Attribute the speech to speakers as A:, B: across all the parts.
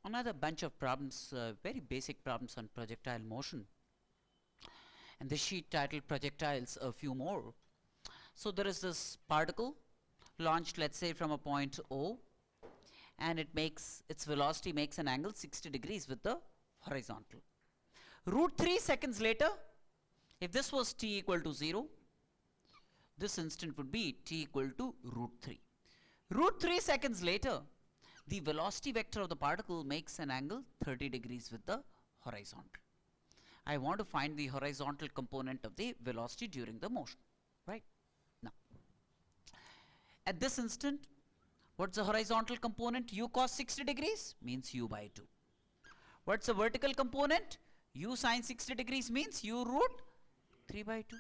A: another bunch of problems, very basic problems on projectile motion. And the sheet titled Projectiles, a few more. So there is this particle launched, let's say, from a point O, and its velocity makes an angle 60 degrees with the horizontal. Root 3 seconds later, if this was t equal to 0, this instant would be t equal to root 3. Root 3 seconds later, the velocity vector of the particle makes an angle 30 degrees with the horizontal. I want to find the horizontal component of the velocity during the motion, right? Now, at this instant, what's the horizontal component? U cos 60 degrees means u by 2. What's the vertical component? U sin 60 degrees means u root 3 by 2.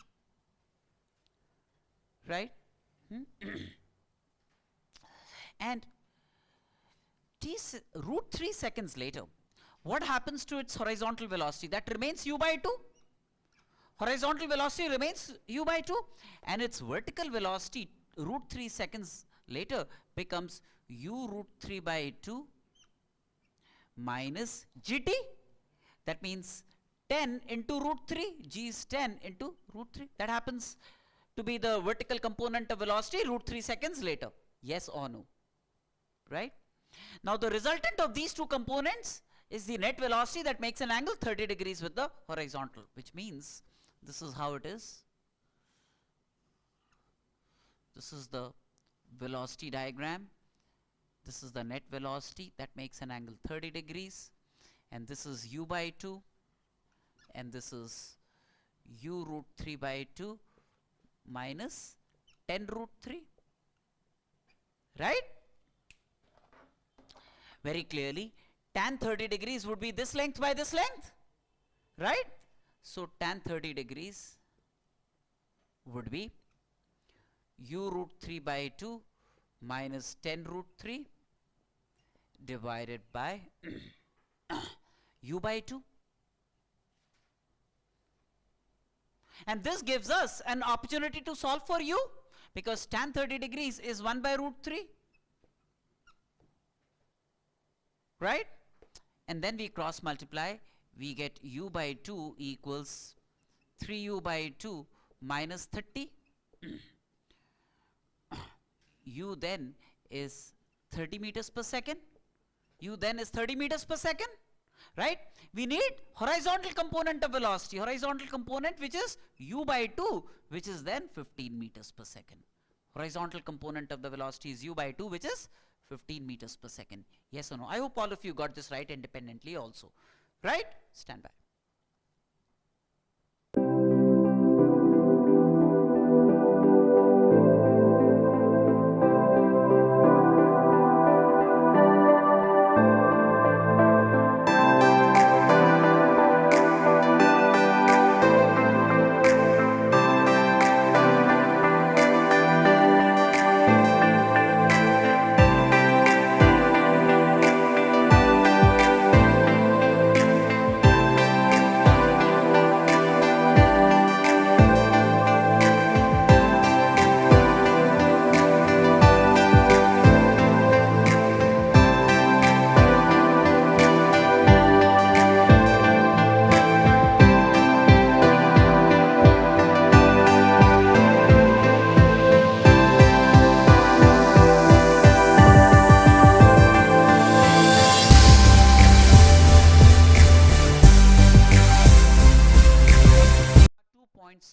A: Right? And root 3 seconds later, what happens to its horizontal velocity? That remains u by 2. Horizontal velocity remains u by 2, and its vertical velocity root 3 seconds later becomes u root 3 by 2 minus gt. That means 10 into root 3. G is 10 into root 3. That happens to be the vertical component of velocity root 3 seconds later. Yes or no? Right? Now the resultant of these two components is the net velocity that makes an angle 30 degrees with the horizontal, which means this is how it is. This is the velocity diagram. This is the net velocity that makes an angle 30 degrees, and this is u by 2, and this is u root 3 by 2 minus 10 root 3. Right? Very clearly, tan 30 degrees would be this length by this length. Right? So tan 30 degrees would be u root 3 by 2 minus 10 root 3 divided by u by 2. And this gives us an opportunity to solve for u, because tan 30 degrees is 1 by root 3. Right? And then we cross multiply, we get u by 2 equals 3u by 2 minus 30. U then is 30 meters per second. U then is 30 meters per second. Right? We need horizontal component of velocity, horizontal component which is u by 2, which is then 15 meters per second. Horizontal component of the velocity is u by 2, which is 15 meters per second. Yes or no? I hope all of you got this right independently also. Right? Stand by.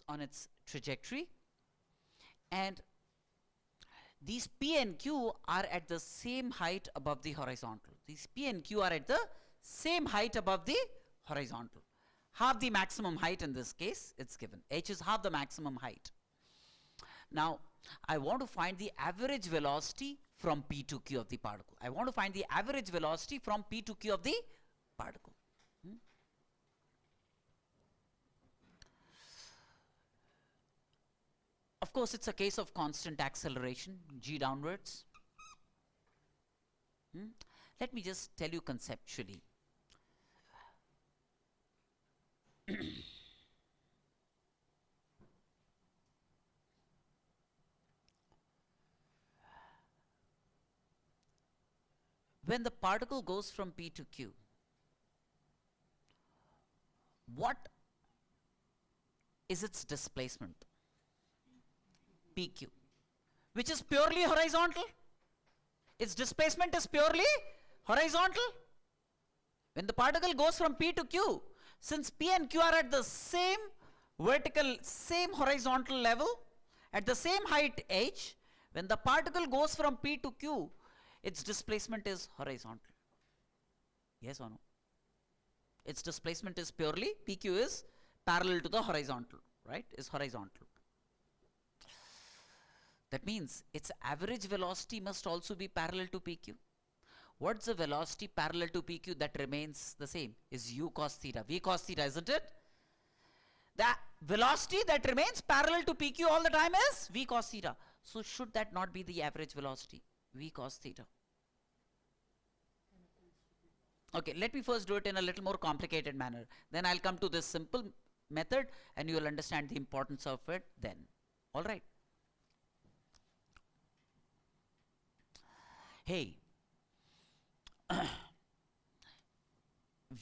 A: On its trajectory, and these P and Q are at the same height above the horizontal. These P and Q are at the same height above the horizontal. Half the maximum height in this case, it's given. H is half the maximum height. Now, I want to find the average velocity from P to Q of the particle. I want to find the average velocity from P to Q of the particle. Of course, it's a case of constant acceleration, g downwards. Let me just tell you conceptually. when the particle goes from P to Q, what is its displacement? PQ, which is purely horizontal. Its displacement is purely horizontal. When the particle goes from P to Q, since P and Q are at the same vertical, same horizontal level, at the same height h, when the particle goes from P to Q, its displacement is horizontal. Yes or no? Its displacement is purely, PQ is parallel to the horizontal, right? Is horizontal. That means its average velocity must also be parallel to PQ. What's the velocity parallel to PQ that remains the same? Is u cos theta, v cos theta, isn't it? The velocity that remains parallel to PQ all the time is v cos theta. So should that not be the average velocity? V cos theta. Okay, let me first do it in a little more complicated manner. Then I'll come to this simple method and you will understand the importance of it then. All right. Hey,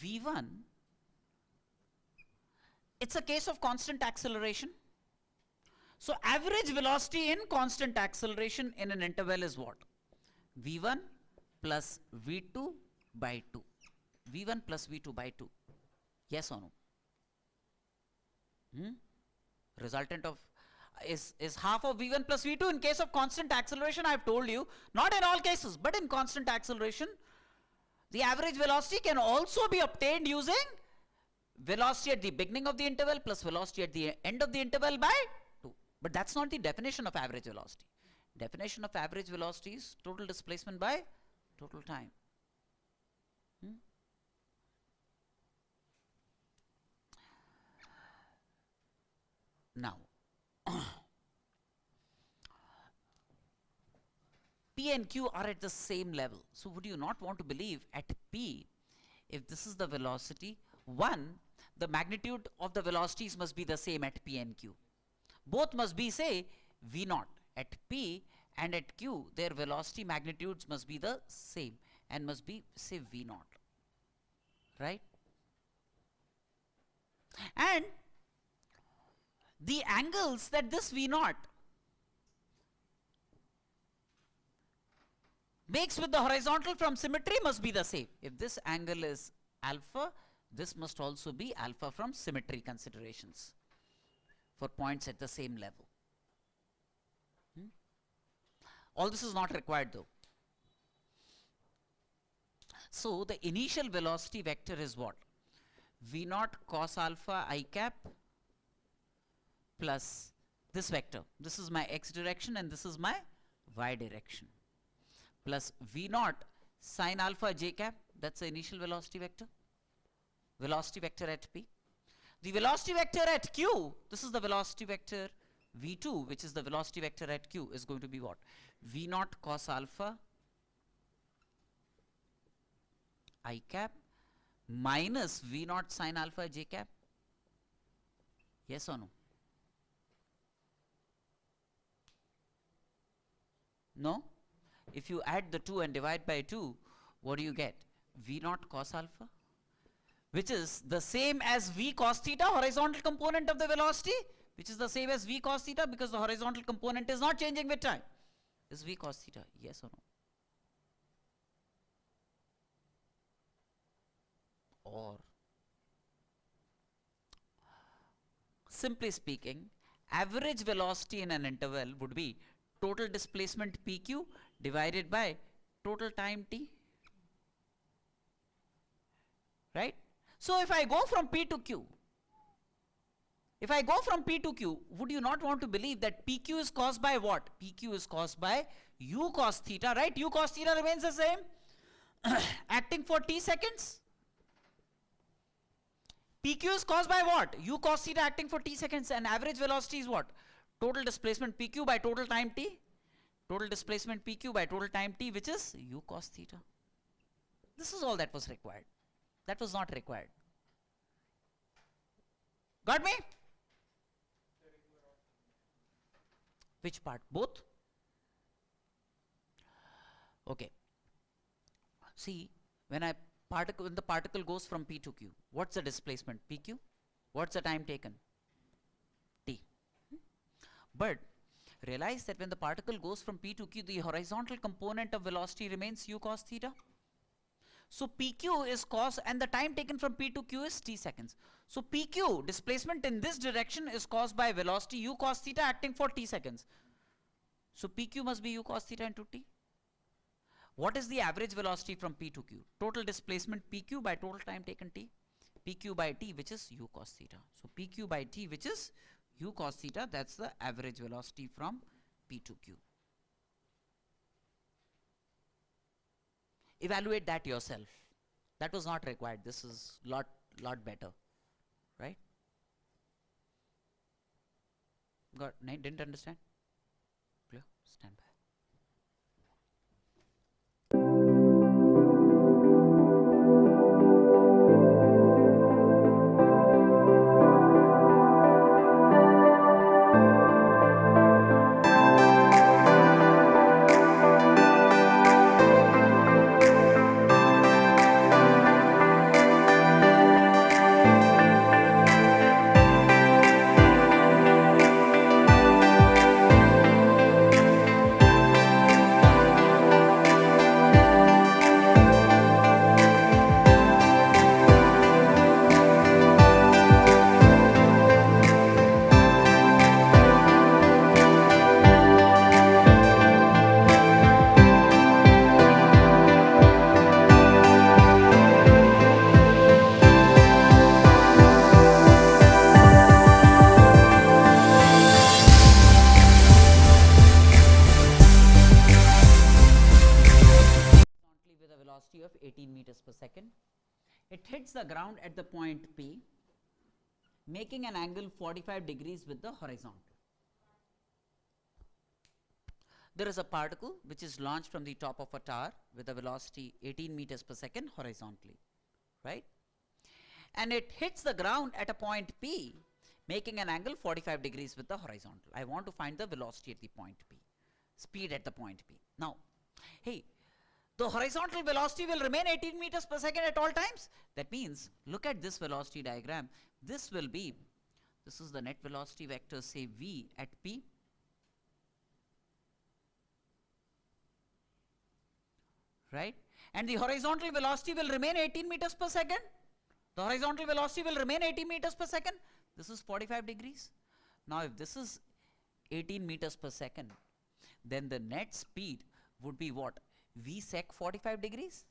A: V1, it's a case of constant acceleration. So average velocity in constant acceleration in an interval is what? V1 plus V2 by 2. V1 plus V2 by 2. Yes or no? Resultant of is half of V1 plus V2 in case of constant acceleration. I have told you, not in all cases, but in constant acceleration, the average velocity can also be obtained using velocity at the beginning of the interval plus velocity at the end of the interval by 2. But that's not the definition of average velocity. Definition of average velocity is total displacement by total time. Now, P and Q are at the same level. So would you not want to believe at P, if this is the velocity, the magnitude of the velocities must be the same at P and Q. Both must be, say, V0. At P and at Q, their velocity magnitudes must be the same and must be, say, V0. Right? And the angles that this V0 makes with the horizontal from symmetry must be the same. If this angle is alpha, this must also be alpha from symmetry considerations for points at the same level. All this is not required though. So the initial velocity vector is what? V0 cos alpha I cap plus this vector. This is my x direction and this is my y direction. Plus V0 sin alpha j cap, that's the initial velocity vector. Velocity vector at P. The velocity vector at Q, this is the velocity vector V2, which is the velocity vector at Q, is going to be what? V0 cos alpha I cap minus V0 sin alpha j cap. Yes or no? No? If you add the 2 and divide by 2, what do you get? V0 cos alpha, which is the same as V cos theta, horizontal component of the velocity, which is the same as V cos theta because the horizontal component is not changing with time. Is V cos theta? Yes or no? Or, simply speaking, average velocity in an interval would be total displacement PQ divided by total time t. Right? So if I go from P to Q, would you not want to believe that PQ is caused by what? PQ is caused by u cos theta, right? U cos theta remains the same, acting for t seconds. PQ is caused by what? U cos theta acting for t seconds, and average velocity is what? Total displacement PQ by total time t. Total displacement PQ by total time t, which is u cos theta. This is all that was required. That was not required. Got me? Which part? Both? Okay. See, when the particle goes from P to Q, what's the displacement? PQ. What's the time taken? T. But realize that when the particle goes from P to Q, the horizontal component of velocity remains u cos theta. So PQ is cos, and the time taken from P to Q is t seconds. So PQ, displacement in this direction, is caused by velocity u cos theta acting for t seconds. So PQ must be u cos theta into t. What is the average velocity from P to Q? Total displacement PQ by total time taken t. PQ by t, which is u cos theta. So PQ by t, which is u cos theta, that's the average velocity from P to Q. Evaluate that yourself. That was not required. This is lot better, right? Didn't understand? Clear? Stand by. Of 18 meters per second. It hits the ground at the point P, making an angle 45 degrees with the horizontal. There is a particle which is launched from the top of a tower with a velocity 18 meters per second horizontally, right? And it hits the ground at a point P, making an angle 45 degrees with the horizontal. I want to find the velocity at the point P, speed at the point P. Now, hey, the horizontal velocity will remain 18 meters per second at all times. That means, look at this velocity diagram. This is the net velocity vector, say V at P. Right? And the horizontal velocity will remain 18 meters per second. The horizontal velocity will remain 18 meters per second. This is 45 degrees. Now, if this is 18 meters per second, then the net speed would be what? V sec 45 degrees.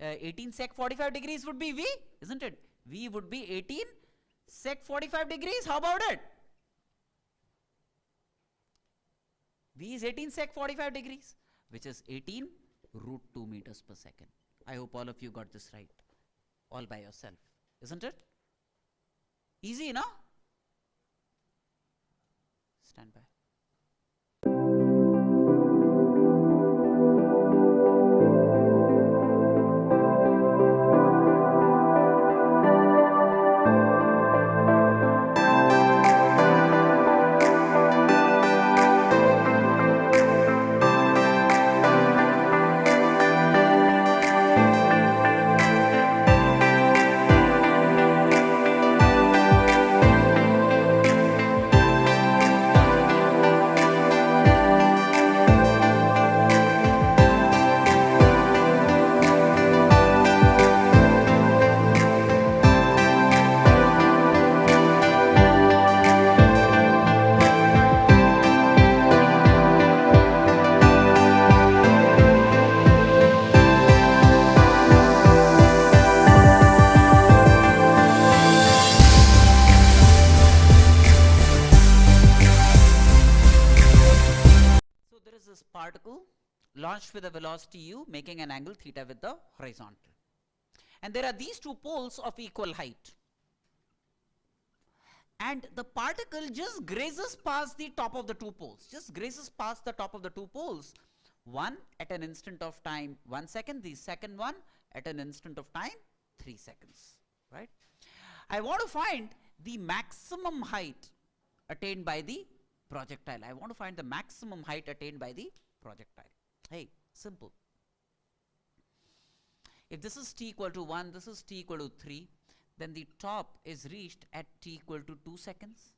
A: 18 sec 45 degrees would be V, isn't it? V would be 18 sec 45 degrees. How about it? V is 18 sec 45 degrees, which is 18 root 2 meters per second. I hope all of you got this right, all by yourself, isn't it? Easy, no? Stand by. Particle launched with a velocity u, making an angle theta with the horizontal. And there are these two poles of equal height. And the particle just grazes past the top of the two poles. Just grazes past the top of the two poles. One at an instant of time 1 second, the second one at an instant of time 3 seconds. Right? I want to find the maximum height attained by the projectile. I want to find the maximum height attained by the projectile. Hey, simple. If this is t equal to 1, this is t equal to 3, then the top is reached at t equal to 2 seconds.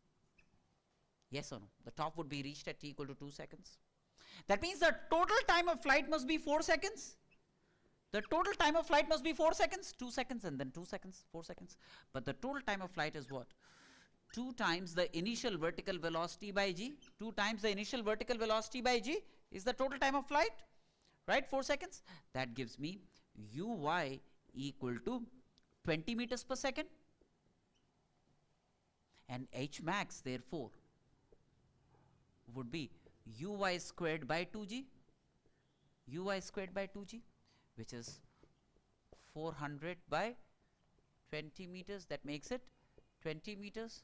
A: Yes or no? The top would be reached at t equal to 2 seconds. That means the total time of flight must be 4 seconds. The total time of flight must be 4 seconds, 2 seconds, and then 2 seconds, 4 seconds. But the total time of flight is what? 2 times the initial vertical velocity by g. 2 times the initial vertical velocity by g is the total time of flight, right? 4 seconds. That gives me uy equal to 20 meters per second. And h max, therefore, would be uy squared by 2g. Uy squared by 2g, which is 400 by 20 meters. That makes it 20 meters.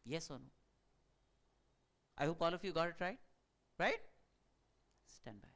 A: Yes or no? I hope all of you got it right. Right? Stand by.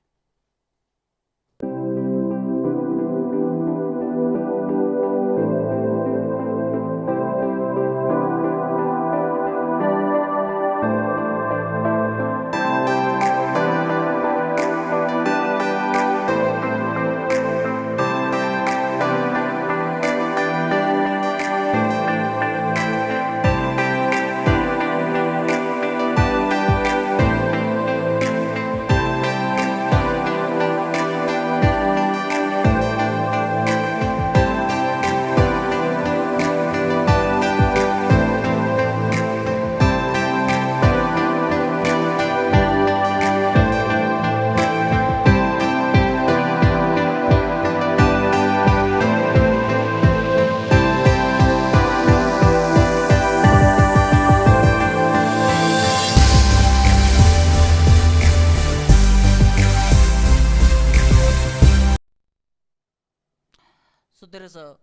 A: So there is a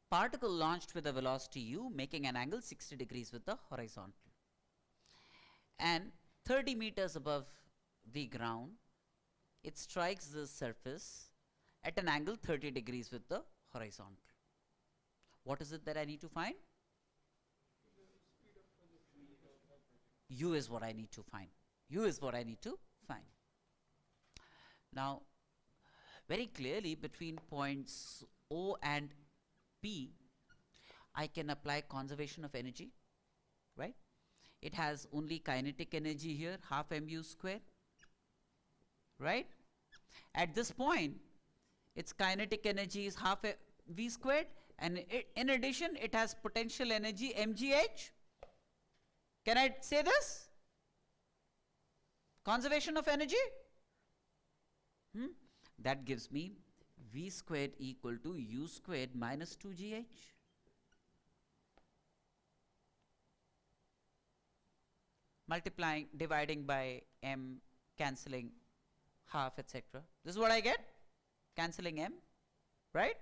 A: particle launched with a velocity u making an angle 60 degrees with the horizontal. And 30 meters above the ground, it strikes the surface at an angle 30 degrees with the horizontal. What is it that I need to find? U is what I need to find. U is what I need to find. Now, very clearly between points O and P, I can apply conservation of energy, right? It has only kinetic energy here, half mu square, right? At this point, its kinetic energy is half v squared, and in addition, it has potential energy mgh. Can I say this? Conservation of energy? That gives me v squared equal to u squared minus 2gh. Multiplying, dividing by m, cancelling half, etc. This is what I get, cancelling m, right?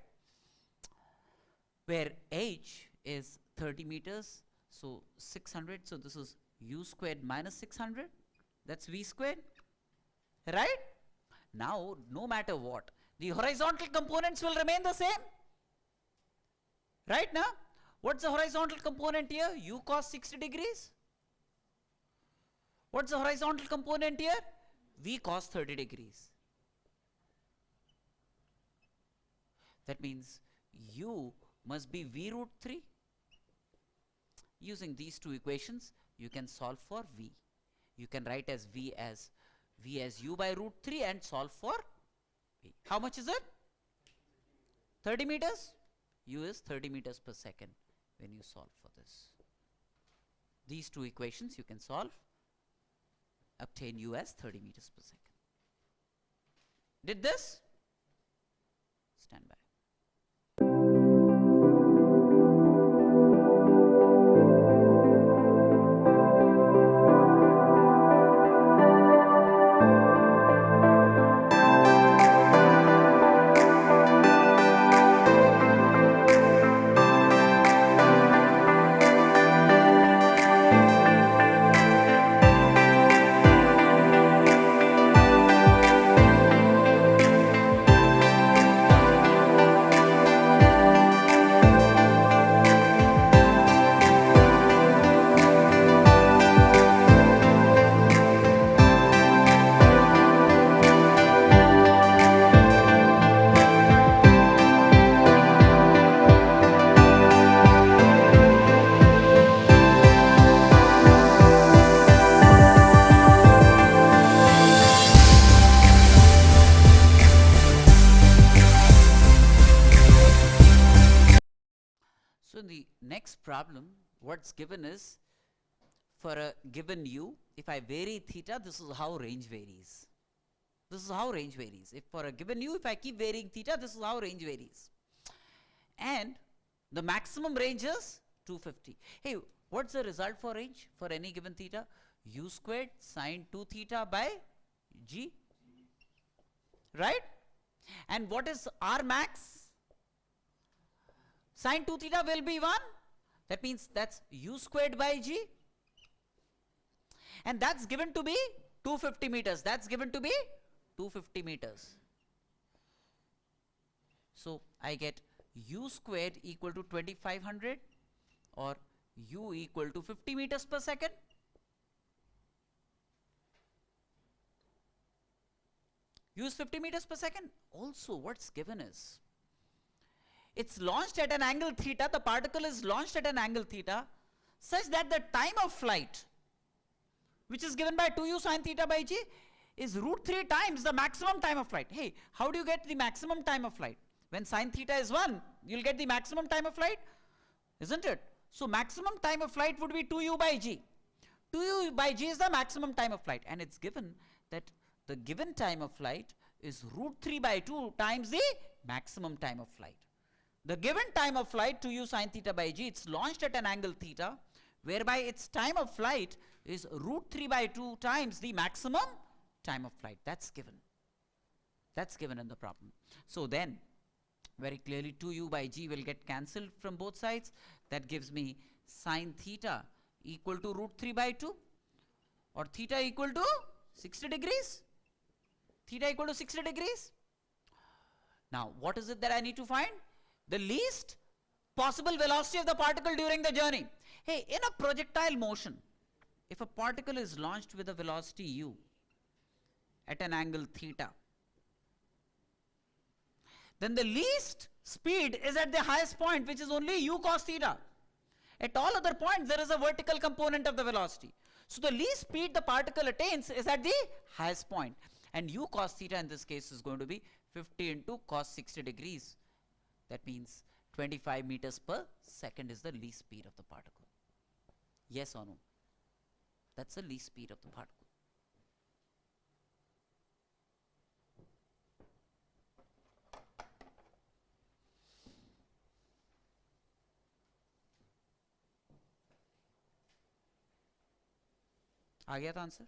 A: Where h is 30 meters, so 600, so this is u squared minus 600, that's v squared, right? Now, no matter what, the horizontal components will remain the same, right now? What's the horizontal component here? U cos 60 degrees. What's the horizontal component here? V cos 30 degrees. That means U must be V root 3. Using these two equations, you can solve for V. You can write as V as U by root 3 and solve for V. How much is it? 30 meters? U is 30 meters per second when you solve for this. These two equations you can solve, obtain U as 30 meters per second. Did this? Stand by. problem, what's given is, for a given u, if I vary theta, this is how range varies. This is how range varies. If for a given u, if I keep varying theta, this is how range varies. And the maximum range is 250. Hey, what's the result for range for any given theta? U squared sine 2 theta by g. Right? And what is R max? Sine 2 theta will be 1. That means that's u squared by g. And that's given to be 250 meters. That's given to be 250 meters. So I get u squared equal to 2500 or u equal to 50 meters per second. U is 50 meters per second. Also, what's given is, it's launched at an angle theta, the particle is launched at an angle theta such that the time of flight, which is given by 2u sine theta by g, is root 3 times the maximum time of flight. Hey, how do you get the maximum time of flight? When sine theta is 1, you'll get the maximum time of flight, isn't it? So maximum time of flight would be 2u by g. 2u by g is the maximum time of flight, and it's given that the given time of flight is root 3 by 2 times the maximum time of flight. The given time of flight 2u sine theta by g, it's launched at an angle theta, whereby its time of flight is root 3 by 2 times the maximum time of flight. That's given. That's given in the problem. So then, very clearly 2u by g will get cancelled from both sides. That gives me sine theta equal to root 3 by 2, or theta equal to 60 degrees. Theta equal to 60 degrees. Now, what is it that I need to find? The least possible velocity of the particle during the journey. Hey, in a projectile motion, if a particle is launched with a velocity u at an angle theta, then the least speed is at the highest point, which is only u cos theta. At all other points, there is a vertical component of the velocity. So the least speed the particle attains is at the highest point. And u cos theta in this case is going to be 50 into cos 60 degrees. That means 25 meters per second is the least speed of the particle. Yes or no? That's the least speed of the particle. आ गया था answer?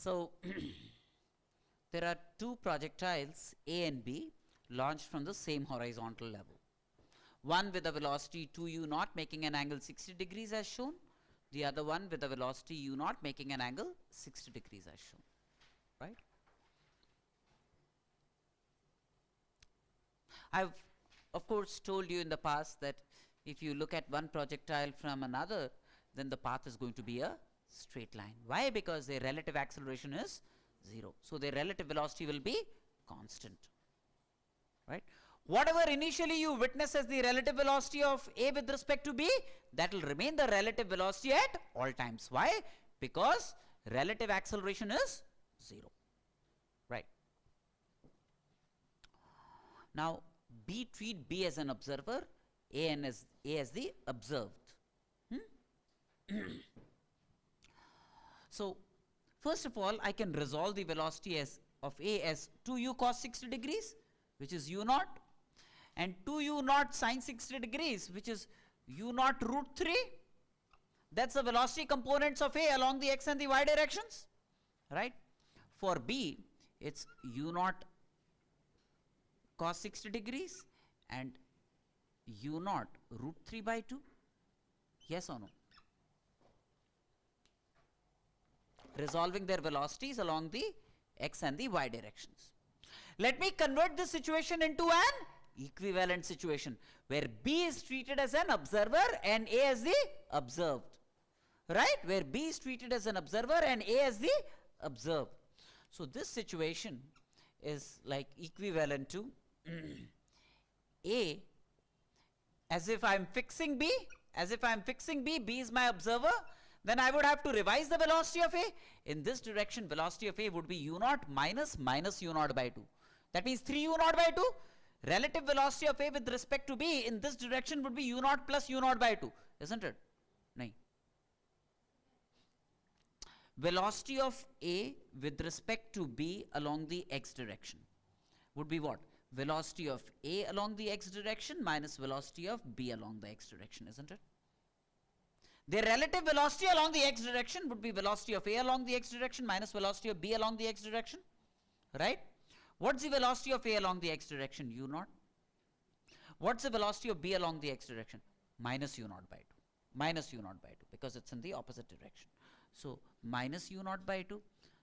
A: So there are two projectiles A and B launched from the same horizontal level. One with a velocity 2u naught making an angle 60 degrees as shown. the other one with the velocity u naught making an angle 60 degrees as shown, right? I've of course told you in the past that if you look at one projectile from another, then the path is going to be a straight line. Why? Because their relative acceleration is 0. So their relative velocity will be constant, right? Whatever initially you witness as the relative velocity of A with respect to B, that will remain the relative velocity at all times. Why? Because relative acceleration is 0, right? Now B treat B as an observer, A as the observed. So first of all, I can resolve the velocity of A as 2u cos 60 degrees, which is u naught, and 2u naught sine 60 degrees, which is u naught root 3. That's the velocity components of A along the x and the y directions, right? For B, it's u naught cos 60 degrees and u naught root 3 by 2. Yes or no? Resolving their velocities along the x and the y directions. Let me convert this situation into an equivalent situation where B is treated as an observer and A as the observed, right? Where B is treated as an observer and A as the observed. So this situation is like equivalent to A as if I'm fixing B, B is my observer, then I would have to revise the velocity of A. In this direction, velocity of A would be u naught minus u naught by 2. That means 3u naught by 2. Relative velocity of A with respect to B in this direction would be u naught plus u naught by 2, isn't it? No. Velocity of A with respect to B along the x direction would be what? Velocity of A along the x direction minus velocity of B along the x direction, isn't it? Their relative velocity along the x direction would be velocity of A along the x direction minus velocity of B along the x direction, right? What's the velocity of A along the x direction? U naught. What's the velocity of B along the x direction? Minus u naught by 2. Minus u naught by 2 because it's in the opposite direction. So minus u naught by 2.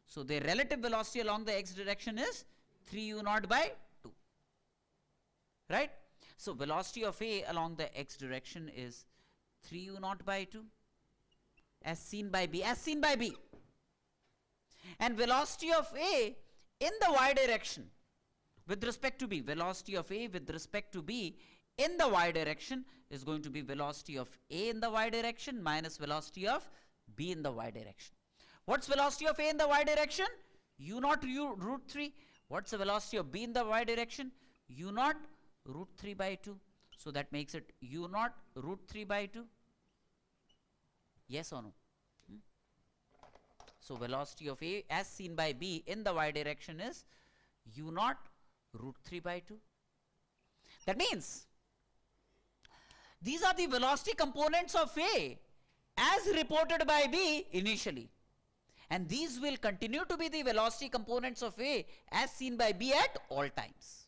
A: So their relative velocity along the x direction is 3u naught by 2, right? So velocity of A along the x direction is 3u naught by 2 as seen by B, and velocity of A in the y direction with respect to B, velocity of A with respect to B in the y direction is going to be velocity of A in the y direction minus velocity of B in the y direction. What's velocity of A in the y direction? U naught root 3. What's the velocity of B in the y direction? U naught root 3 by 2. So that makes it u naught root 3 by 2. Yes or no? So velocity of A as seen by B in the y direction is u naught root 3 by 2. That means these are the velocity components of A as reported by B initially. And these will continue to be the velocity components of A as seen by B at all times.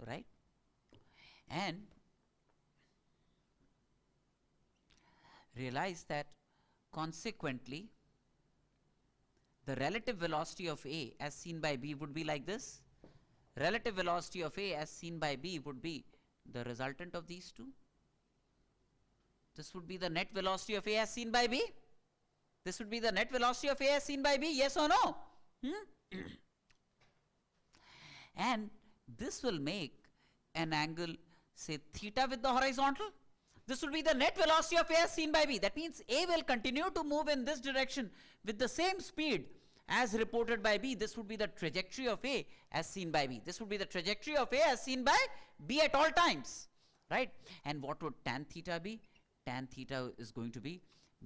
A: Right? And realize that consequently the relative velocity of A as seen by B would be like this. Relative velocity of A as seen by B would be the resultant of these two. This would be the net velocity of A as seen by B. This would be the net velocity of A as seen by B. Yes or no? And this will make an angle, say theta with the horizontal. This will be the net velocity of A as seen by B. That means A will continue to move in this direction with the same speed as reported by B. This would be the trajectory of A as seen by B. This would be the trajectory of A as seen by B at all times, right? And what would tan theta be? Tan theta is going to be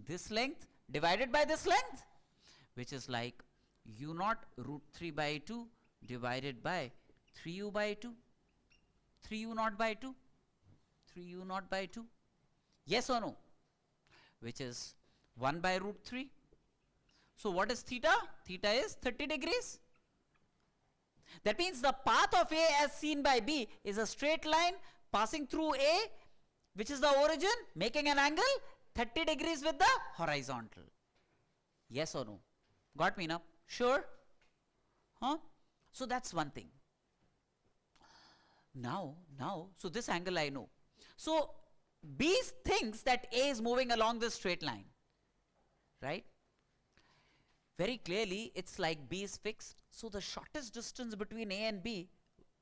A: this length divided by this length, which is like u naught root 3 by 2 divided by 3u by 2, 3u naught by 2, 3u naught by 2. Yes or no? Which is 1 by root 3. So what is theta? Theta is 30 degrees. That means the path of A as seen by B is a straight line passing through A, which is the origin, making an angle 30 degrees with the horizontal. Yes or no? Got me now? Sure? Huh? So that's one thing. Now, so this angle I know. So B thinks that A is moving along this straight line, right? Very clearly, it's like B is fixed. So the shortest distance between A and B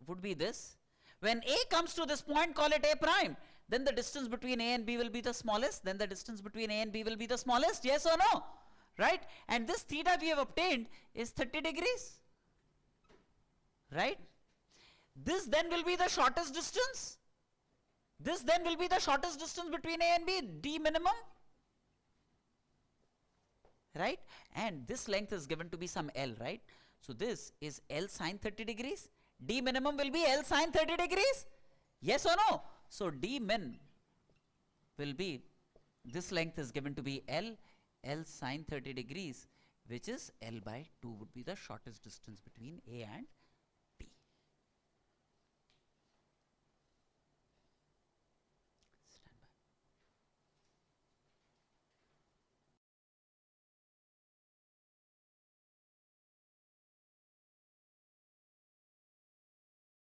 A: would be this. When A comes to this point, call it A prime. Then the distance between A and B will be the smallest. Then the distance between A and B will be the smallest. Yes or no? Right? And this theta we have obtained is 30 degrees. Right? This then will be the shortest distance. This then will be the shortest distance between A and B, D minimum. Right? And this length is given to be some L, right? So this is L sine 30 degrees. D minimum will be L sine 30 degrees. Yes or no? So D min will be, this length is given to be L sine 30 degrees, which is L by 2 would be the shortest distance between A and